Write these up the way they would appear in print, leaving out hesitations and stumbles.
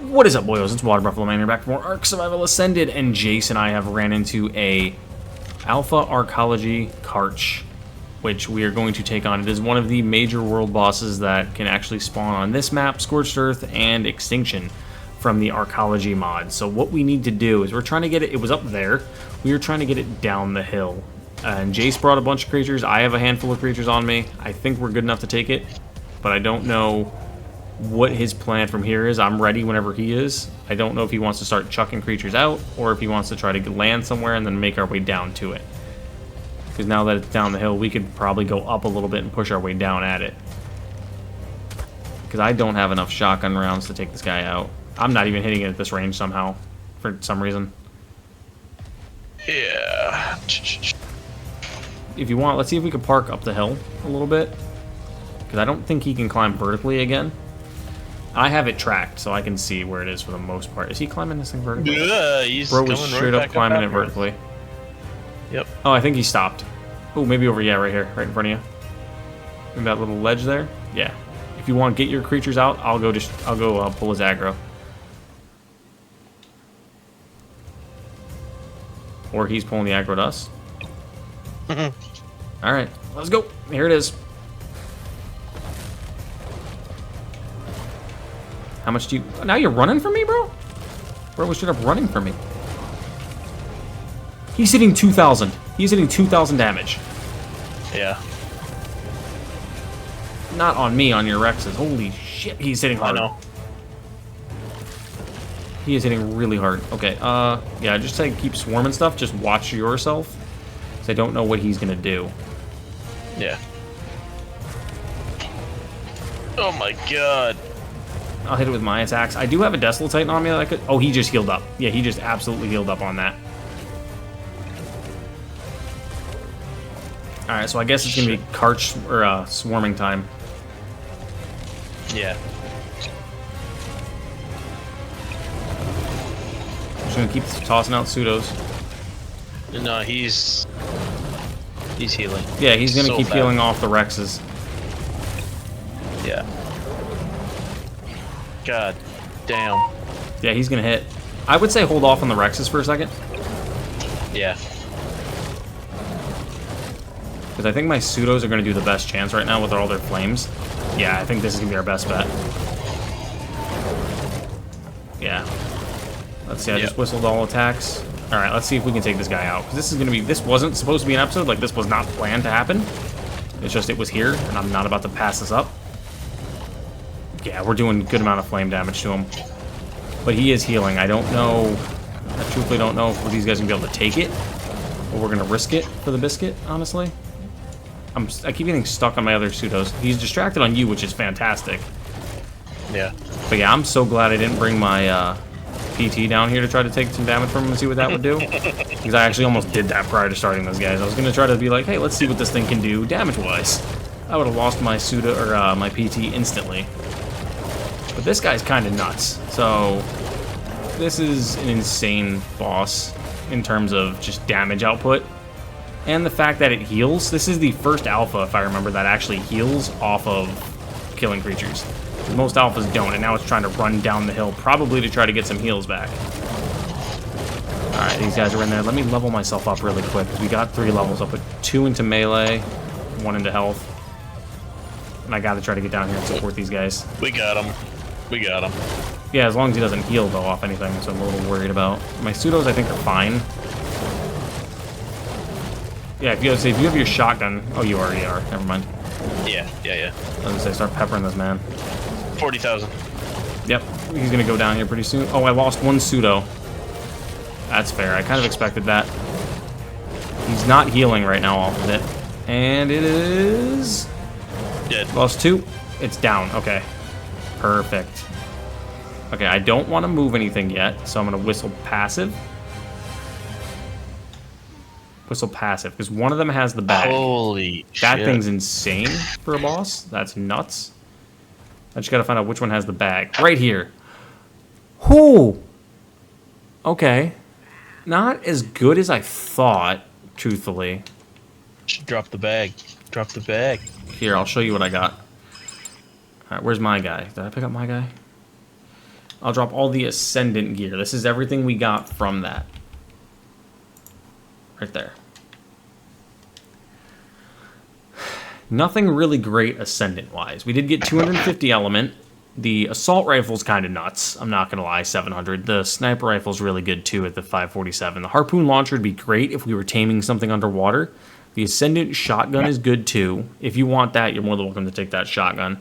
What is up, boys? It's Water Buffalo Man here, back for more Ark Survival Ascended, and Jace and I have ran into a Alpha Arkology Carch, which we are going to take on. It is one of the major world bosses that can actually spawn on this map, Scorched Earth, and Extinction from the Arkology mod. So what we need to do is we're trying to get it, it was up there, we were trying to get it down the hill. And Jace brought a bunch of creatures, I have a handful of creatures on me. I think we're good enough to take it, but I don't know what his plan from here is. I'm ready whenever he is. I don't know if he wants to start chucking creatures out or if he wants to try to land somewhere and then make our way down to it. Because now that it's down the hill, we could probably go up a little bit and push our way down at it. Because I don't have enough shotgun rounds to take this guy out. I'm not even hitting it at this range somehow, for some reason. Yeah. If you want, let's see if we can park up the hill a little bit. Because I don't think he can climb vertically again. I have it tracked, so I can see where it is for the most part. Is he climbing this thing vertically? Yeah, he's Bro was straight up climbing it vertically. Yep. Oh, I think he stopped. Oh, maybe over, yeah, right here, right in front of you. In that little ledge there. Yeah. If you want to get your creatures out, I'll go pull his aggro. Or he's pulling the aggro to us. All right, let's go. Here it is. How much do you... Now you're running from me, bro? Bro was straight up running from me. He's hitting 2,000. He's hitting 2,000 damage. Yeah. Not on me, on your Rexes. Holy shit, he's hitting hard. I know. He is hitting really hard. Okay, yeah, just say keep swarming stuff. Just watch yourself. Because I don't know what he's going to do. Yeah. Oh my god. I'll hit it with my attacks. I do have a Desolate Titan on me that I could... Oh, he just healed up. Yeah, he just absolutely healed up on that. Alright, so I guess it's going to be Carch or swarming time. Yeah. I'm just going to keep tossing out pseudos. No, he's healing. Yeah, he's going to keep bad. healing off the Rexes. Yeah. God damn. Yeah, he's going to hit. I would say hold off on the Rexes for a second. Yeah. Because I think my pseudos are going to do the best chance right now with all their flames. Yeah, I think this is going to be our best bet. Yeah. Let's see, I just whistled all attacks. Alright, let's see if we can take this guy out. Because this is going to be... This wasn't supposed to be an episode. Like, this was not planned to happen. It's just it was here, and I'm not about to pass this up. Yeah, we're doing a good amount of flame damage to him. But he is healing. I don't know... I truthfully don't know if these guys are going to be able to take it. Or we're going to risk it for the biscuit, honestly. I keep getting stuck on my other pseudos. He's distracted on you, which is fantastic. Yeah. But yeah, I'm so glad I didn't bring my PT down here to try to take some damage from him and see what that would do. Because I actually almost did that prior to starting those guys. I was going to try to be like, hey, let's see what this thing can do damage-wise. I would have lost my pseudo or my PT instantly. But this guy's kind of nuts. So this is an insane boss in terms of just damage output. And the fact that it heals. This is the first alpha, if I remember, that actually heals off of killing creatures. Most alphas don't, and now it's trying to run down the hill, probably to try to get some heals back. Alright, these guys are in there. Let me level myself up really quick. We got 3 levels. I'll put 2 into melee, 1 into health. And I gotta try to get down here and support these guys. We got him. We got him. Yeah, as long as he doesn't heal, though, off anything, so I'm a little worried about. My pseudos, I think, are fine. Yeah, if you have your shotgun... Oh, you already are. Never mind. Yeah. I was gonna say, start peppering this man. 40,000. Yep, he's gonna go down here pretty soon. Oh, I lost 1 pseudo. That's fair. I kind of expected that. He's not healing right now off of it. And it is... Dead. Lost 2. It's down. Okay. Perfect. Okay, I don't want to move anything yet, so I'm going to whistle passive. Whistle passive, because one of them has the bag. Holy shit. That thing's insane for a boss. That's nuts. I just got to find out which one has the bag. Right here. Whoo! Okay. Not as good as I thought, truthfully. Drop the bag. Drop the bag. Here, I'll show you what I got. Alright, where's my guy? Did I pick up my guy? I'll drop all the Ascendant gear. This is everything we got from that. Right there. Nothing really great Ascendant-wise. We did get 250 element. The assault rifle's kind of nuts. I'm not going to lie, 700. The sniper rifle's really good, too, at the 547. The harpoon launcher would be great if we were taming something underwater. The Ascendant shotgun is good, too. If you want that, you're more than welcome to take that shotgun.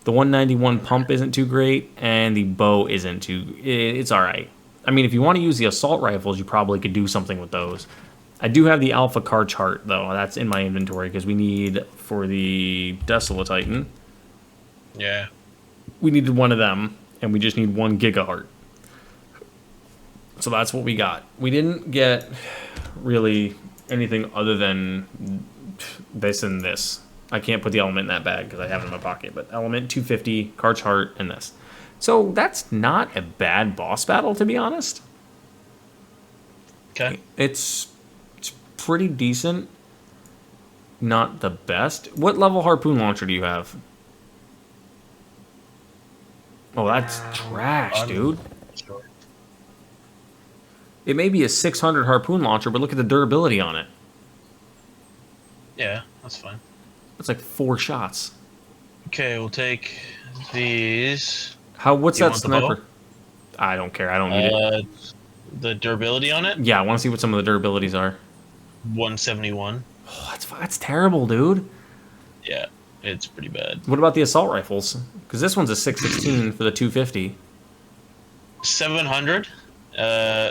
The 191 pump isn't too great, and the bow isn't too... It's all right. I mean, if you want to use the assault rifles, you probably could do something with those. I do have the Alpha Carch heart, though. That's in my inventory, because we need, for the Desolate Titan... Yeah. We needed one of them, and we just need one Giga heart. So that's what we got. We didn't get really anything other than this and this. I can't put the element in that bag because I have it in my pocket, but element, 250, Carch heart, and this. So that's not a bad boss battle, to be honest. Okay. It's pretty decent. Not the best. What level harpoon launcher do you have? Oh, that's trash, dude. Sure. It may be a 600 harpoon launcher, but look at the durability on it. Yeah, that's fine. That's like 4 shots. Okay, we'll take these. What's You that want the sniper? bow? I don't care. I don't need it. The durability on it? Yeah, I want to see what some of the durabilities are. 171. Oh, that's terrible, dude. Yeah, it's pretty bad. What about the assault rifles? Because this one's a 616 for the 250. 700.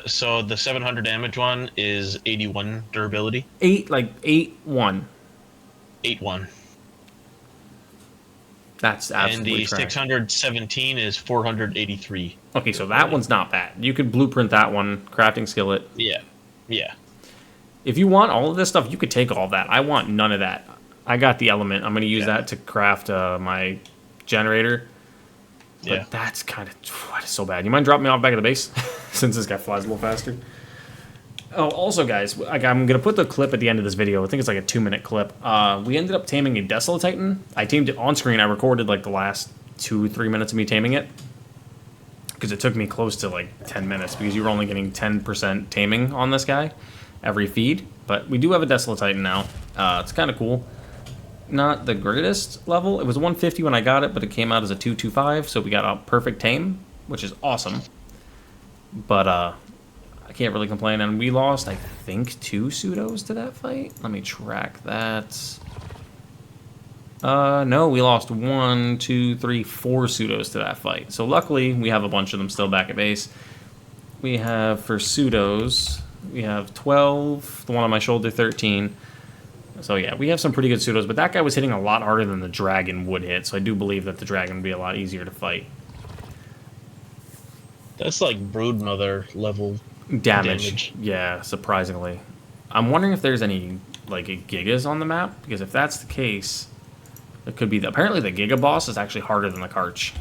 So the 700 damage one is 81 durability. 8-1. 8-1. That's And absolutely the trash. 617 is 483. Okay, so that one's not bad. You could blueprint that one, crafting skillet. Yeah. Yeah. If you want all of this stuff, you could take all of that. I want none of that. I got the element. I'm going to use that to craft my generator. But Yeah. that's kind of so bad. You mind dropping me off back at the base? Since this guy flies a little faster. Oh, also, guys, I'm going to put the clip at the end of this video. I think it's like a 2-minute clip. We ended up taming a Desolate Titan. I tamed it on screen. I recorded like the last 2-3 minutes of me taming it. Because it took me close to like 10 minutes. Because you were only getting 10% taming on this guy every feed. But we do have a Desolate Titan now. It's kind of cool. Not the greatest level. It was 150 when I got it, but it came out as a 225, so we got a perfect tame, which is awesome. But I can't really complain, and we lost, I think, 2 pseudos to that fight. Let me track that. No, we lost 1, 2, 3, 4 pseudos to that fight. So luckily, we have a bunch of them still back at base. We have, for pseudos, we have 12, the one on my shoulder, 13. So yeah, we have some pretty good pseudos, but that guy was hitting a lot harder than the dragon would hit, so I do believe that the dragon would be a lot easier to fight. That's like Broodmother level Damage. Yeah, surprisingly. I'm wondering if there's any, like, Gigas on the map, because if that's the case, it could be... Apparently the Giga boss is actually harder than the Carch.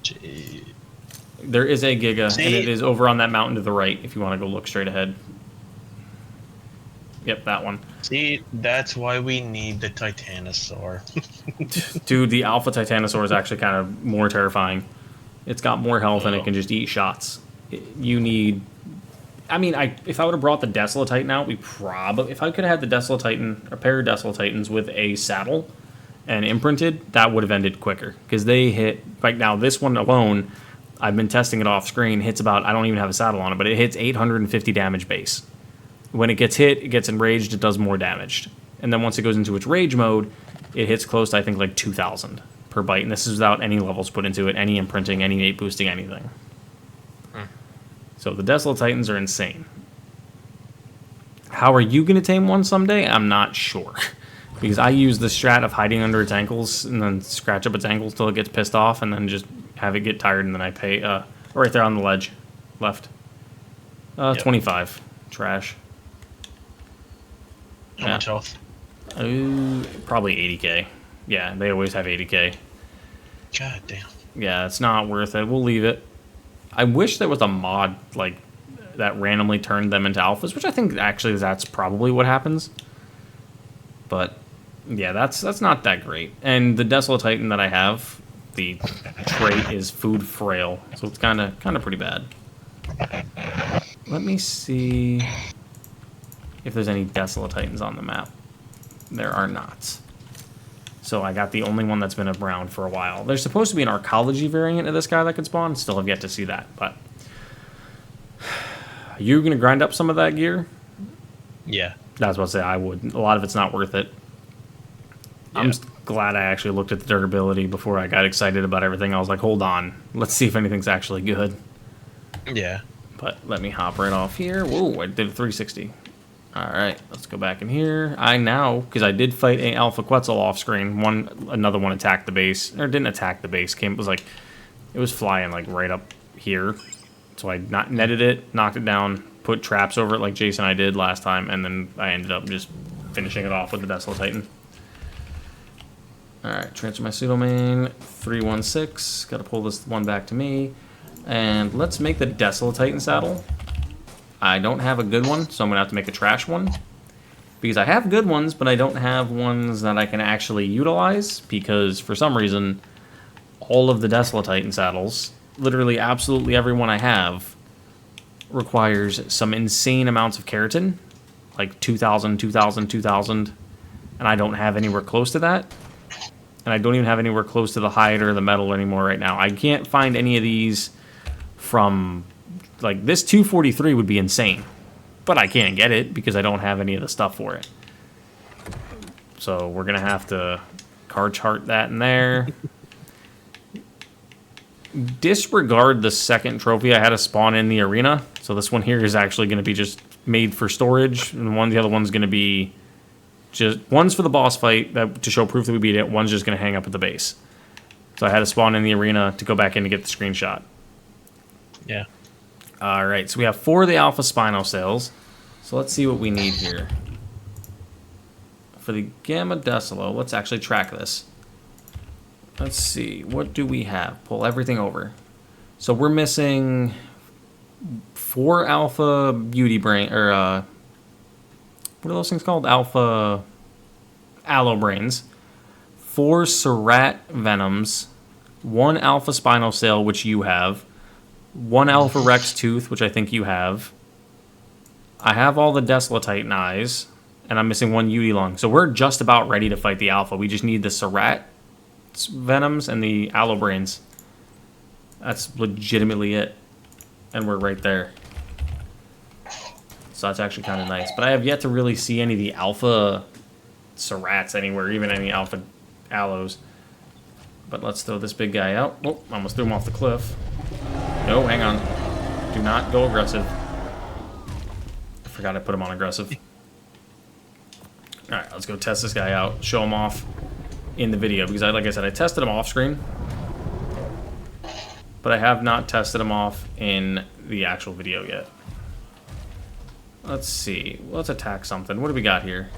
Gee. There is a Giga, See? and it is over on that mountain to the right, if you want to go look straight ahead. Yep, that one. See, that's why we need the Titanosaur. Dude, the Alpha Titanosaur is actually kind of more terrifying. It's got more health and it can just eat shots. You need... I mean, if I would have brought the Desolate Titan out, if I could have had the Desolate Titan, a pair of Desolate Titans with a saddle and imprinted, that would have ended quicker. Because they hit... Right now, this one alone, I've been testing it off screen, hits about... I don't even have a saddle on it, but it hits 850 damage base. When it gets hit, it gets enraged, it does more damage. And then once it goes into its rage mode, it hits close to, I think, like 2,000 per bite. And this is without any levels put into it, any imprinting, any innate boosting, anything. So the Desolate Titans are insane. How are you going to tame one someday? I'm not sure. Because I use the strat of hiding under its ankles and then scratch up its ankles till it gets pissed off and then just have it get tired and then I pay... right there on the ledge. Left. Yep. 25. Trash. How much health? Probably 80k. Yeah, they always have 80k. God damn. Yeah, it's not worth it. We'll leave it. I wish there was a mod like that randomly turned them into alphas, which I think actually that's probably what happens. But yeah, that's not that great. And the Desolate Titan that I have, the trait is food frail, so it's kind of pretty bad. Let me see if there's any Desolate Titans on the map. There are not. So I got the only one that's been around for a while. There's supposed to be an Arkology variant of this guy that could spawn. Still have yet to see that, but... Are you going to grind up some of that gear? Yeah. I was about to say I would. A lot of it's not worth it. Yeah. I'm glad I actually looked at the durability before I got excited about everything. I was like, hold on. Let's see if anything's actually good. Yeah. But let me hop right off here. Whoa, I did a 360. Alright, let's go back in here. I now, because I did fight a Alpha Quetzal off screen, another one attacked the base, or didn't attack the base, it was flying like right up here. So I netted it, knocked it down, put traps over it like Jason and I did last time, and then I ended up just finishing it off with the Desolate Titan. Alright, transfer my Pseudomane, 316, gotta pull this one back to me, and let's make the Desolate Titan saddle. I don't have a good one, so I'm going to have to make a trash one. Because I have good ones, but I don't have ones that I can actually utilize. Because, for some reason, all of the Desolate Titan saddles, literally absolutely every one I have, requires some insane amounts of keratin. Like 2,000, 2,000, 2,000. And I don't have anywhere close to that. And I don't even have anywhere close to the hide or the metal anymore right now. I can't find any of these from... Like, this 243 would be insane. But I can't get it because I don't have any of the stuff for it. So we're going to have to Carch heart that in there. Disregard the second trophy I had to spawn in the arena. So this one here is actually going to be just made for storage. And the other one's going to be just... One's for the boss fight to show proof that we beat it. One's just going to hang up at the base. So I had to spawn in the arena to go back in to get the screenshot. Yeah. Alright, so we have 4 of the Alpha Spino cells. So let's see what we need here. For the Gamma Decilo, let's actually track this. Let's see, what do we have? Pull everything over. So we're missing 4 Alpha Beauty Brain, or what are those things called? Alpha Allo Brains. 4 Surratt Venoms. 1 Alpha Spino cell, which you have. 1 Alpha Rex Tooth, which I think you have. I have all the Desolate Titan eyes, and I'm missing 1 Yudi lung. So we're just about ready to fight the Alpha. We just need the Surratt Venoms and the Allo Brains. That's legitimately it. And we're right there. So that's actually kind of nice. But I have yet to really see any of the Alpha Surratts anywhere, even any Alpha Allos. But let's throw this big guy out. Oh, I almost threw him off the cliff. No, hang on. Do not go aggressive. I forgot I put him on aggressive. Alright, let's go test this guy out. Show him off in the video. Because, like I said, I tested him off screen. But I have not tested him off in the actual video yet. Let's see. Let's attack something. What do we got here?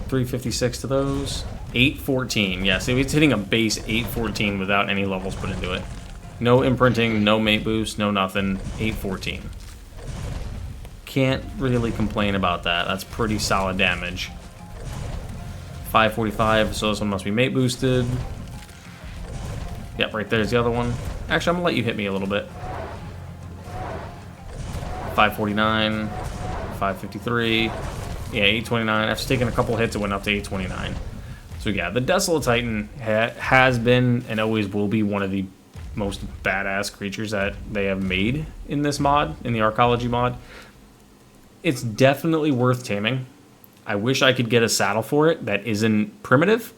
356 to those. 814. Yeah, see, it's hitting a base 814 without any levels put into it. No imprinting, no mate boost, no nothing. 814. Can't really complain about that. That's pretty solid damage. 545, so this one must be mate boosted. Yep, right there's the other one. Actually, I'm gonna let you hit me a little bit. 549, 553. Yeah, 829. After taking a couple hits, it went up to 829. So yeah, the Desolate Titan has been and always will be one of the most badass creatures that they have made in this mod, in the Arkology mod. It's definitely worth taming. I wish I could get a saddle for it that isn't primitive,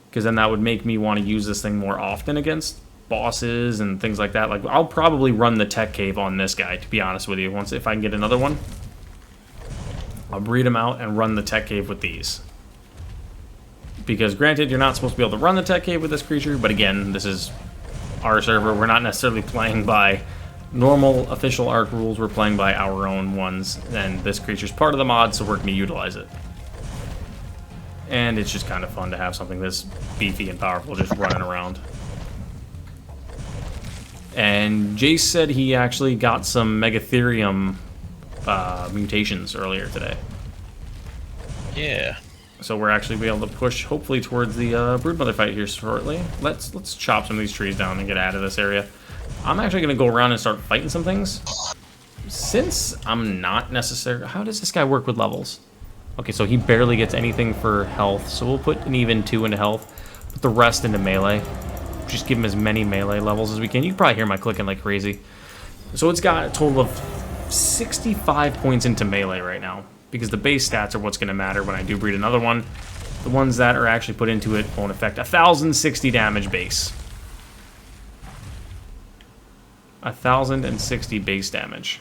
because then that would make me want to use this thing more often against bosses and things like that. Like, I'll probably run the tech cave on this guy, to be honest with you. If I can get another one, I'll breed him out and run the tech cave with these. Because granted, you're not supposed to be able to run the tech cave with this creature, but again, this is our server. We're not necessarily playing by normal official Ark rules. We're playing by our own ones, and this creature's part of the mod, so we're going to utilize it. And it's just kind of fun to have something this beefy and powerful just running around. And Jace said he actually got some Megatherium mutations earlier today. Yeah. So we're actually be able to push, hopefully, towards the Broodmother fight here shortly. Let's chop some of these trees down and get out of this area. I'm actually going to go around and start fighting some things. Since I'm not necessarily... How does this guy work with levels? Okay, so he barely gets anything for health. So we'll put an even 2 into health. Put the rest into melee. Just give him as many melee levels as we can. You can probably hear my clicking like crazy. So it's got a total of 65 points into melee right now. Because the base stats are what's going to matter when I do breed another one. The ones that are actually put into it won't affect. 1,060 damage base. 1,060 base damage.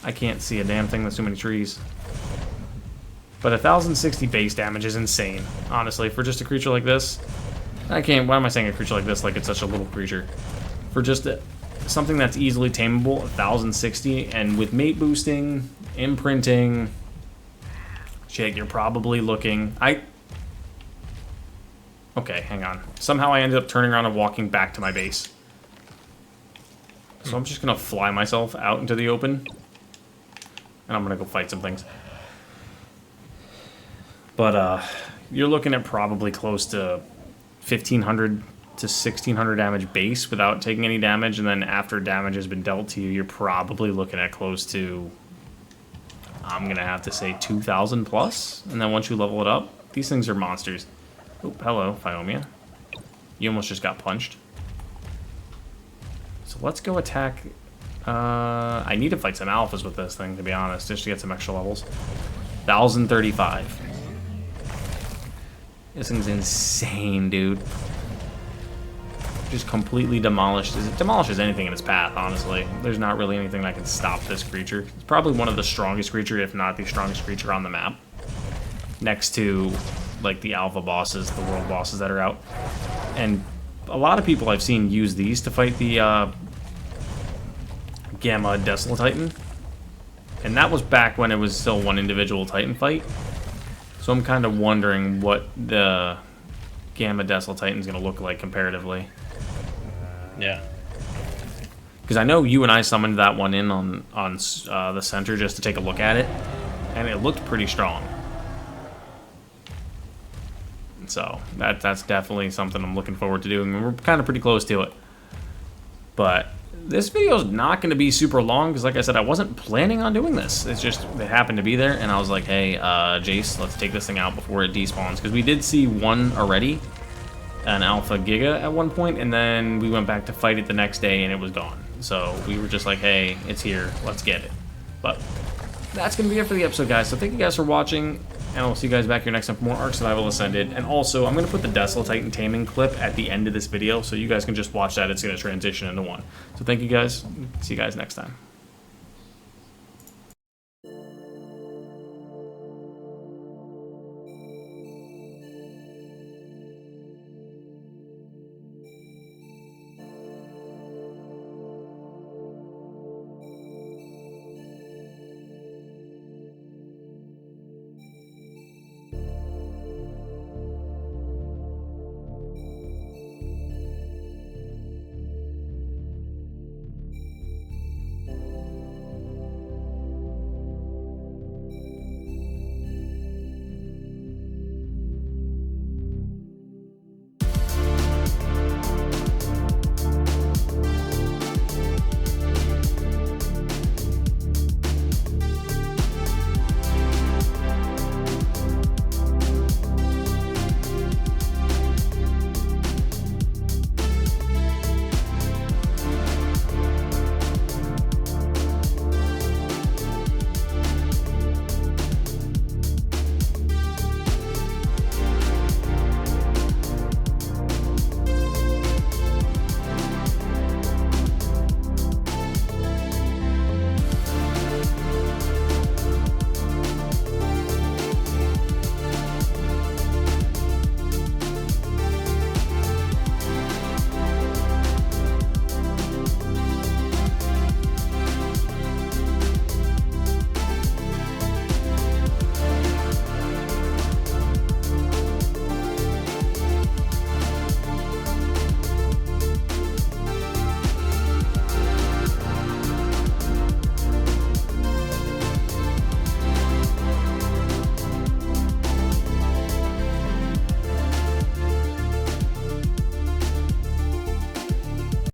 I can't see a damn thing. There's too many trees. But 1,060 base damage is insane, honestly, for just a creature like this. I can't... Why am I saying a creature like this like it's such a little creature? For just something that's easily tameable, 1,060, and with mate boosting, imprinting... Shit, you're probably looking... Okay, hang on. Somehow I ended up turning around and walking back to my base. So I'm just going to fly myself out into the open. And I'm going to go fight some things. But you're looking at probably close to 1,500 to 1,600 damage base without taking any damage. And then after damage has been dealt to you, you're probably looking at close to, I'm going to have to say 2,000 plus. And then once you level it up, these things are monsters. Oh, hello, Phiomia. You almost just got punched. So let's go attack. I need to fight some alphas with this thing, to be honest, just to get some extra levels. 1,035. This thing's insane, dude. Just completely demolished. It demolishes anything in its path, honestly. There's not really anything that can stop this creature. It's probably one of the strongest creatures, if not the strongest creature on the map. Next to, like, the alpha bosses, the world bosses that are out. And a lot of people I've seen use these to fight the Gamma Desolate Titan. And that was back when it was still one individual Titan fight. So I'm kind of wondering what the Gamma Desolate Titan is going to look like comparatively. Yeah. Because I know you and I summoned that one in on the center just to take a look at it. And it looked pretty strong. So that's definitely something I'm looking forward to doing. We're kind of pretty close to it. But this video is not going to be super long because, like I said, I wasn't planning on doing this. It's just it happened to be there, and I was like, hey, Jace, let's take this thing out before it despawns. Because we did see one already, an Alpha Giga at one point, and then we went back to fight it the next day, and it was gone. So we were just like, hey, it's here. Let's get it. But that's going to be it for the episode, guys. So thank you guys for watching. And I'll see you guys back here next time for more Ark Survival Ascended. And also, I'm going to put the Desolate Titan taming clip at the end of this video, so you guys can just watch that. It's going to transition into one. So thank you guys. See you guys next time.